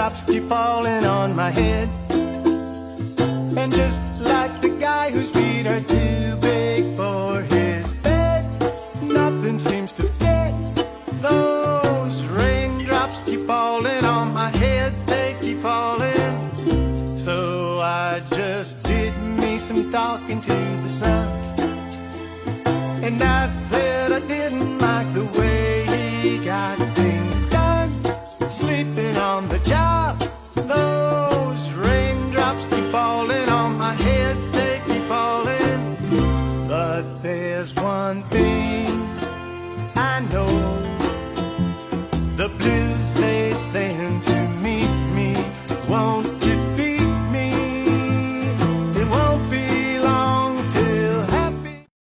raindrops keep falling on my head. And just like the guy whose feet are too big for his bed, nothing seems to fit. Those raindrops keep falling on my head, they keep falling. So I just did me some talking to the sun, and I said I didn't like the way he got things done, sleeping on the job. Those raindrops keep falling on my head, they keep falling. But there's one thing I know, the blues they sing to me